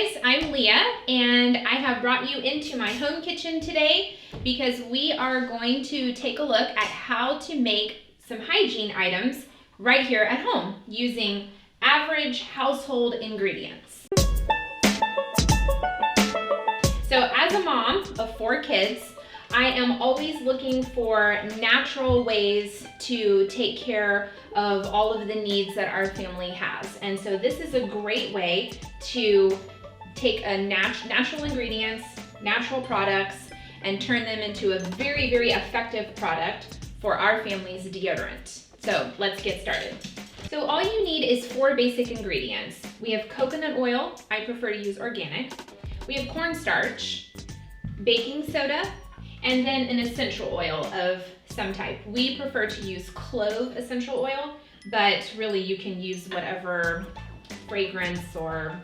guys, I'm Leah and I have brought you into my home kitchen today because we are going to take a look at how to make some hygiene items right here at home using average household ingredients. So as a mom of 4 kids, I am always looking for natural ways to take care of all of the needs that our family has. And so this is a great way to take a natural ingredients, natural products, and turn them into a very, very effective product for our family's deodorant. So let's get started. So all you need is 4 basic ingredients. We have coconut oil, I prefer to use organic. We have cornstarch, baking soda, and then an essential oil of some type. We prefer to use clove essential oil, but really you can use whatever fragrance or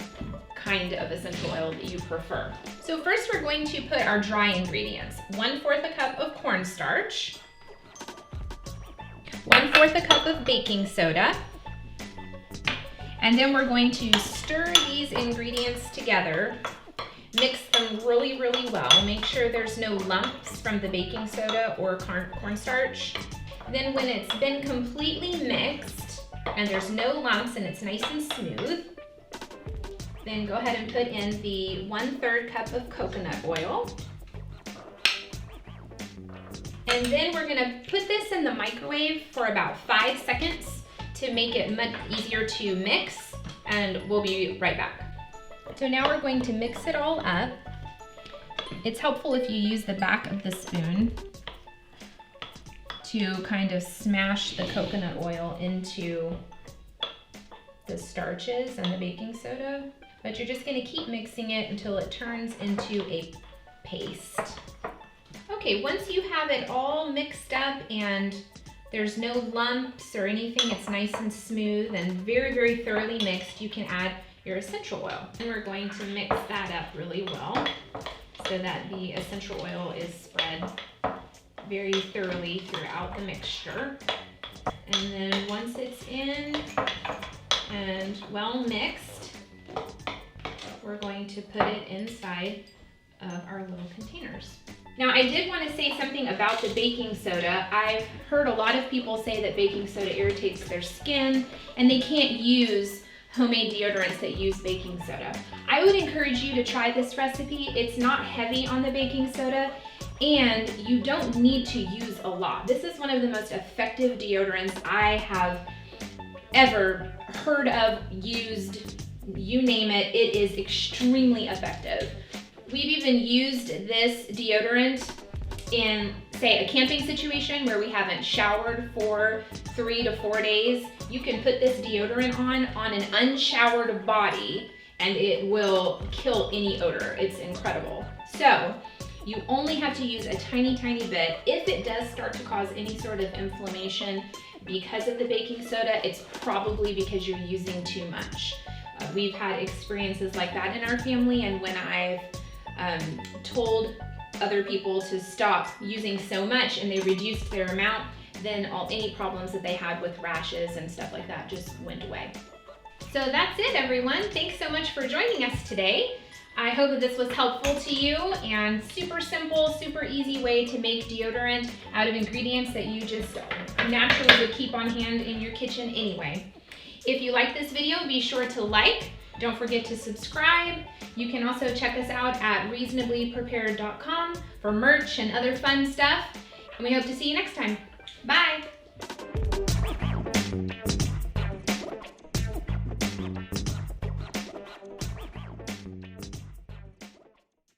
kind of essential oil that you prefer. So first we're going to put our dry ingredients. 1/4 a cup of cornstarch, 1/4 a cup of baking soda, and then we're going to stir these ingredients together. Mix them really, really well. Make sure there's no lumps from the baking soda or cornstarch. Then when it's been completely mixed and there's no lumps and it's nice and smooth, then go ahead and put in the 1/3 cup of coconut oil. And then we're gonna put this in the microwave for about 5 seconds to make it much easier to mix, and we'll be right back. So now we're going to mix it all up. It's helpful if you use the back of the spoon to kind of smash the coconut oil into the starches and the baking soda, but you're just gonna keep mixing it until it turns into a paste. Okay, once you have it all mixed up and there's no lumps or anything, it's nice and smooth and very, very thoroughly mixed, you can add your essential oil. And we're going to mix that up really well so that the essential oil is spread very thoroughly throughout the mixture. And then once it's in and well mixed, we're going to put it inside of our little containers. Now I did want to say something about the baking soda. I've heard a lot of people say that baking soda irritates their skin and they can't use homemade deodorants that use baking soda. I would encourage you to try this recipe. It's not heavy on the baking soda and you don't need to use a lot. This is one of the most effective deodorants I have ever heard of, used, you name it. It is extremely effective. We've even used this deodorant in, say, a camping situation where we haven't showered for 3 to 4 days. You can put this deodorant on an unshowered body and it will kill any odor. It's incredible. So you only have to use a tiny, tiny bit. If it does start to cause any sort of inflammation because of the baking soda, it's probably because you're using too much. We've had experiences like that in our family, and when I've told other people to stop using so much and they reduced their amount, then any problems that they had with rashes and stuff like that just went away. So that's it, everyone. Thanks so much for joining us today. I hope that this was helpful to you, and super simple, super easy way to make deodorant out of ingredients that you just naturally would keep on hand in your kitchen anyway. If you like this video, be sure to like. Don't forget to subscribe. You can also check us out at reasonablyprepared.com for merch and other fun stuff. And we hope to see you next time. Bye.